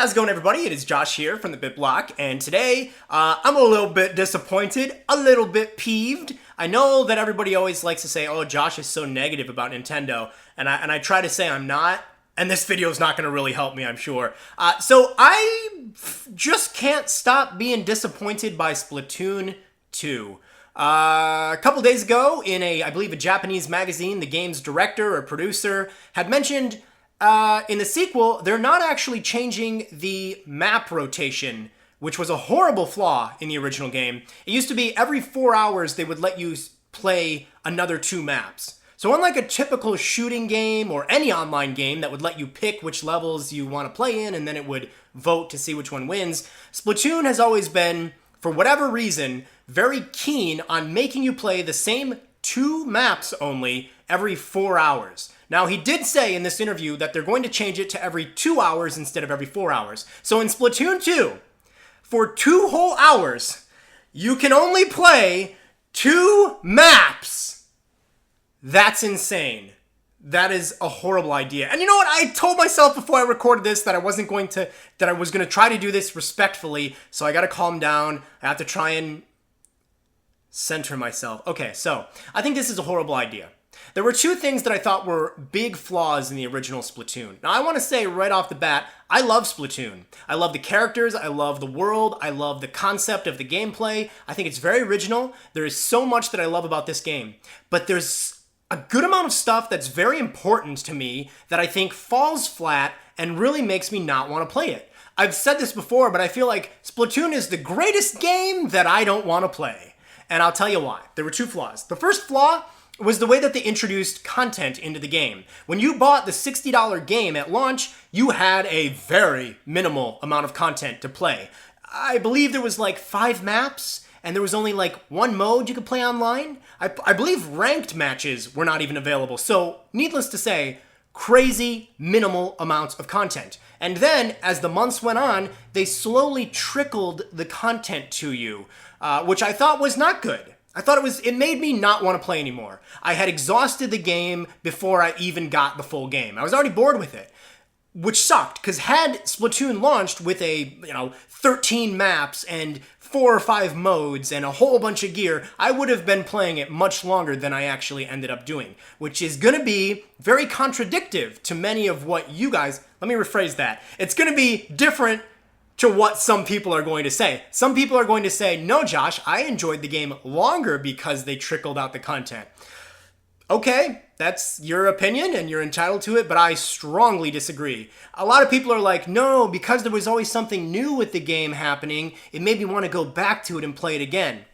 how's it going, everybody? It is Josh here from the BitBlock, and today I'm a little bit disappointed, a little bit peeved. I know that everybody always likes to say, oh, Josh is so negative about Nintendo, and I try to say I'm not, and this video is not going to really help me, I'm sure. So I just can't stop being disappointed by Splatoon 2. A couple days ago, in I believe a Japanese magazine, the game's director or producer had mentioned in the sequel, they're not actually changing the map rotation, which was a horrible flaw in the original game. It used to be every 4 hours they would let you play another 2 maps. So unlike a typical shooting game or any online game that would let you pick which levels you want to play in and then it would vote to see which one wins, Splatoon has always been, for whatever reason, very keen on making you play the same 2 maps only every 4 hours. Now, he did say in this interview that they're going to change it to every 2 hours instead of every 4 hours. So in Splatoon 2, for 2 whole hours, you can only play 2 maps. That's insane. That is a horrible idea. And you know what? I told myself before I recorded this that I was going to try to do this respectfully, so I got to calm down. I have to try and center myself. Okay, so I think this is a horrible idea. There were 2 things that I thought were big flaws in the original Splatoon. Now, I want to say right off the bat, I love Splatoon. I love the characters, I love the world, I love the concept of the gameplay. I think it's very original. There is so much that I love about this game. But there's a good amount of stuff that's very important to me that I think falls flat and really makes me not want to play it. I've said this before, but I feel like Splatoon is the greatest game that I don't want to play. And I'll tell you why. There were 2 flaws. The first flaw was the way that they introduced content into the game. When you bought the $60 game at launch, you had a very minimal amount of content to play. I believe there was like 5 maps, and there was only like 1 mode you could play online. I believe ranked matches were not even available. So, needless to say, crazy minimal amounts of content. And then, as the months went on, they slowly trickled the content to you, which I thought was not good. I thought it made me not want to play anymore. I had exhausted the game before I even got the full game. I was already bored with it, which sucked, because had Splatoon launched with 13 maps and 4 or 5 modes and a whole bunch of gear, I would have been playing it much longer than I actually ended up doing, which is going to be very contradictory to many of what you guys, let me rephrase that. It's going to be different to what some people are going to say. Some people are going to say, no, Josh, I enjoyed the game longer because they trickled out the content. Okay, that's your opinion and you're entitled to it, but I strongly disagree. A lot of people are like, no, because there was always something new with the game happening, it made me want to go back to it and play it again.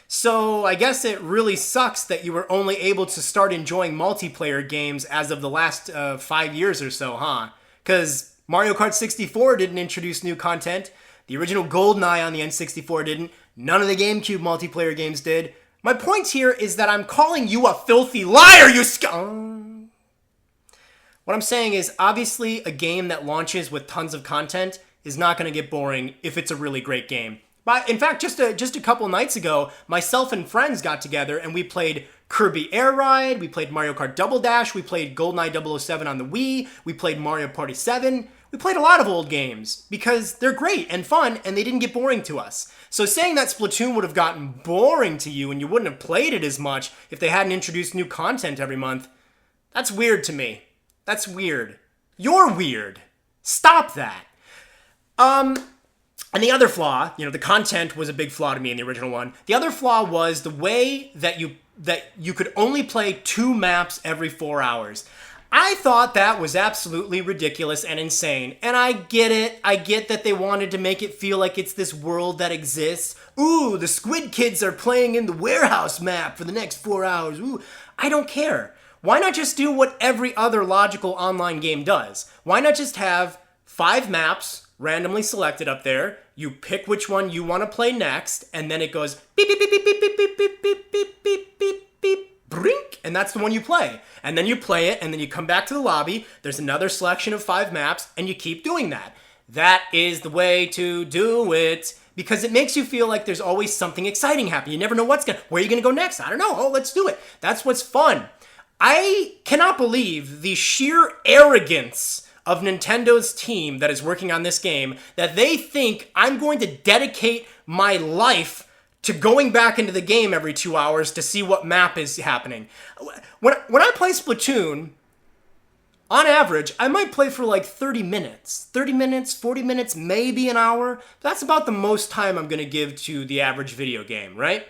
So I guess it really sucks that you were only able to start enjoying multiplayer games as of the last 5 years or so, huh? Because Mario Kart 64 didn't introduce new content. The original GoldenEye on the N64 didn't. None of the GameCube multiplayer games did. My point here is that I'm calling you a filthy liar, you What I'm saying is, obviously, a game that launches with tons of content is not going to get boring if it's a really great game. But in fact, just a couple nights ago, myself and friends got together and we played Kirby Air Ride, we played Mario Kart Double Dash, we played GoldenEye 007 on the Wii, we played Mario Party 7. We played a lot of old games because they're great and fun and they didn't get boring to us. So saying that Splatoon would have gotten boring to you and you wouldn't have played it as much if they hadn't introduced new content every month, that's weird to me. That's weird. You're weird. Stop that. And the other flaw, the content was a big flaw to me in the original one. The other flaw was the way that you could only play 2 maps every 4 hours. I thought that was absolutely ridiculous and insane. And I get it. I get that they wanted to make it feel like it's this world that exists. Ooh, the Squid Kids are playing in the warehouse map for the next 4 hours. Ooh, I don't care. Why not just do what every other logical online game does? Why not just have 5 maps randomly selected up there? You pick which one you want to play next, and then it goes beep, beep, beep, beep, beep, beep, beep, beep, beep, beep, beep, beep, beep, brink, and that's the one you play. And then you play it, and then you come back to the lobby, there's another selection of 5 maps, and you keep doing that. That is the way to do it, because it makes you feel like there's always something exciting happening. You never know where are you going to go next? I don't know. Oh, let's do it. That's what's fun. I cannot believe the sheer arrogance of Nintendo's team that is working on this game that they think I'm going to dedicate my life to going back into the game every 2 hours to see what map is happening. When I play Splatoon, on average, I might play for like 30 minutes. 30 minutes, 40 minutes, maybe an hour. That's about the most time I'm going to give to the average video game, right?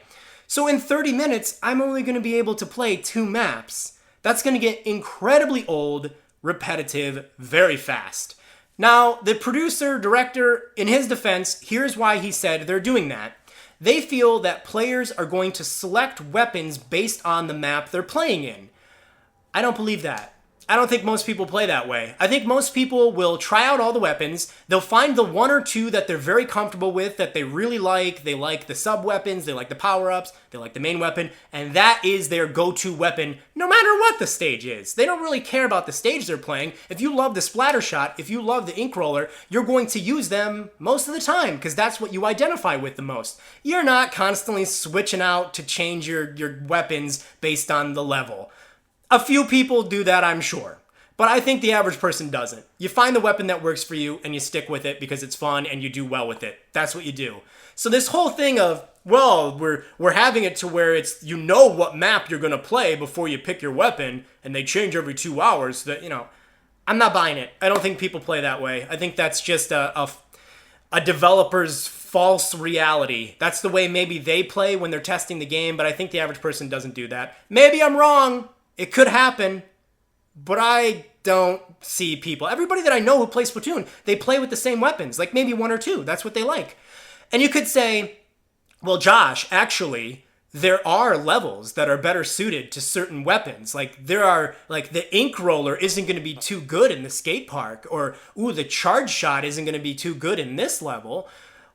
So in 30 minutes, I'm only going to be able to play 2 maps. That's going to get incredibly old, repetitive, very fast. Now, the producer, director, in his defense, here's why he said they're doing that. They feel that players are going to select weapons based on the map they're playing in. I don't believe that. I don't think most people play that way. I think most people will try out all the weapons. They'll find the 1 or 2 that they're very comfortable with, that they really like. They like the sub-weapons, they like the power-ups, they like the main weapon, and that is their go-to weapon no matter what the stage is. They don't really care about the stage they're playing. If you love the splatter shot, if you love the ink roller, you're going to use them most of the time because that's what you identify with the most. You're not constantly switching out to change your weapons based on the level. A few people do that, I'm sure. But I think the average person doesn't. You find the weapon that works for you and you stick with it because it's fun and you do well with it. That's what you do. So this whole thing of, well, we're having it to where it's, you know what map you're going to play before you pick your weapon and they change every 2 hours, that, I'm not buying it. I don't think people play that way. I think that's just a developer's false reality. That's the way maybe they play when they're testing the game, but I think the average person doesn't do that. Maybe I'm wrong. It could happen, but I don't see people. Everybody that I know who plays Splatoon, they play with the same weapons, like maybe 1 or 2. That's what they like. And you could say, well, Josh, actually, there are levels that are better suited to certain weapons. Like there are, like the ink roller isn't going to be too good in the skate park, or, ooh, the charge shot isn't going to be too good in this level.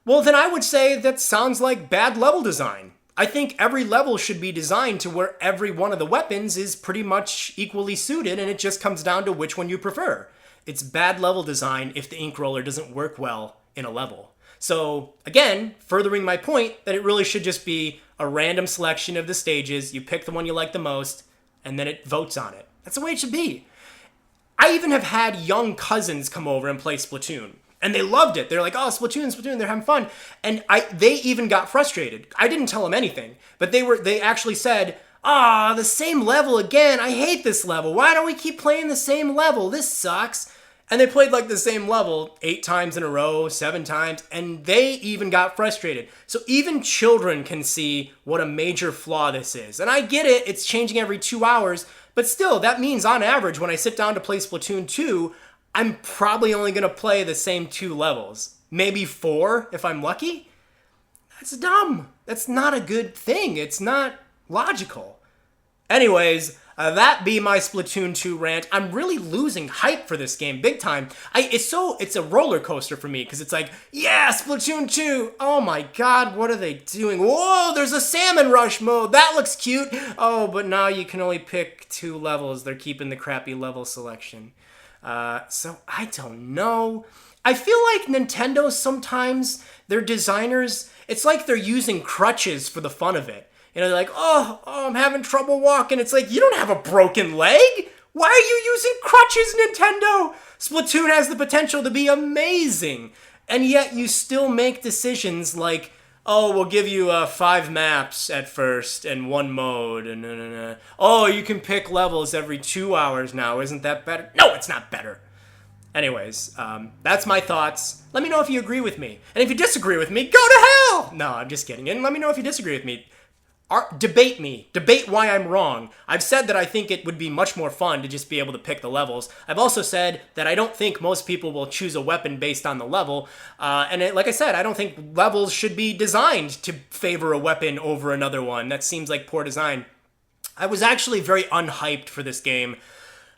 Well, then I would say that sounds like bad level design. I think every level should be designed to where every one of the weapons is pretty much equally suited, and it just comes down to which one you prefer. It's bad level design if the ink roller doesn't work well in a level. So, again, furthering my point that it really should just be a random selection of the stages, you pick the one you like the most, and then it votes on it. That's the way it should be. I even have had young cousins come over and play Splatoon. And they loved it. They're like, oh, Splatoon, they're having fun. And they even got frustrated. I didn't tell them anything, but they actually said, the same level again. I hate this level. Why don't we keep playing the same level? This sucks. And they played like the same level 8 times in a row, 7 times, and they even got frustrated. So even children can see what a major flaw this is. And I get it, it's changing every 2 hours, but still, that means on average, when I sit down to play Splatoon 2, I'm probably only going to play the same 2 levels. Maybe 4 if I'm lucky. That's dumb. That's not a good thing. It's not logical. Anyways, that be my Splatoon 2 rant. I'm really losing hype for this game big time. It's a roller coaster for me because it's like, yeah, Splatoon 2. Oh my god, what are they doing? Whoa, there's a salmon rush mode. That looks cute. Oh, but now you can only pick 2 levels. They're keeping the crappy level selection. So I don't know. I feel like Nintendo sometimes, their designers, it's like they're using crutches for the fun of it. They're like, oh, I'm having trouble walking. It's like, you don't have a broken leg. Why are you using crutches, Nintendo? Splatoon has the potential to be amazing. And yet you still make decisions like, oh, we'll give you 5 maps at first and 1 mode. And oh, you can pick levels every 2 hours now. Isn't that better? No, it's not better. Anyways, that's my thoughts. Let me know if you agree with me. And if you disagree with me, go to hell! No, I'm just kidding. And let me know if you disagree with me. Debate me. Debate why I'm wrong. I've said that I think it would be much more fun to just be able to pick the levels. I've also said that I don't think most people will choose a weapon based on the level. Like I said, I don't think levels should be designed to favor a weapon over another one. That seems like poor design. I was actually very unhyped for this game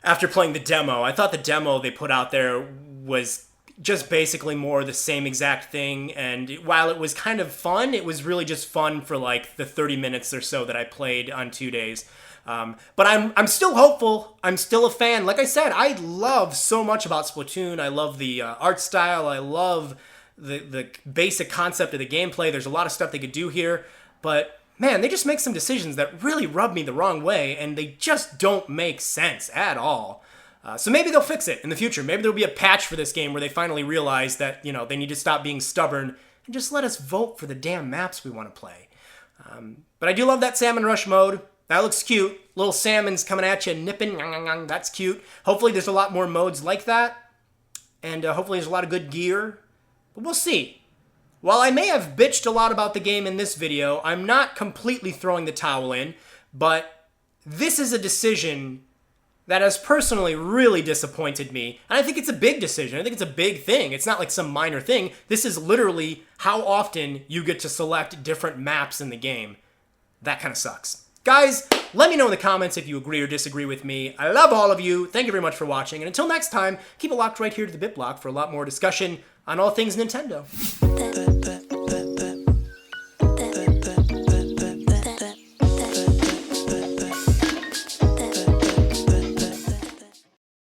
after playing the demo. I thought the demo they put out there was just basically more the same exact thing, and while it was kind of fun, it was really just fun for like the 30 minutes or so that I played on 2 days. But I'm still hopeful. I'm still a fan. Like I said, I love so much about Splatoon. I love the art style. I love the basic concept of the gameplay. There's a lot of stuff they could do here, but man, they just make some decisions that really rub me the wrong way, and they just don't make sense at all. So maybe they'll fix it in the future. Maybe there'll be a patch for this game where they finally realize that, they need to stop being stubborn and just let us vote for the damn maps we want to play. But I do love that Salmon Rush mode. That looks cute. Little salmons coming at you, nipping. That's cute. Hopefully there's a lot more modes like that. And hopefully there's a lot of good gear. But we'll see. While I may have bitched a lot about the game in this video, I'm not completely throwing the towel in. But this is a decision that has personally really disappointed me. And I think it's a big decision. I think it's a big thing. It's not like some minor thing. This is literally how often you get to select different maps in the game. That kind of sucks. Guys, let me know in the comments if you agree or disagree with me. I love all of you. Thank you very much for watching. And until next time, keep it locked right here to the BitBlock for a lot more discussion on all things Nintendo.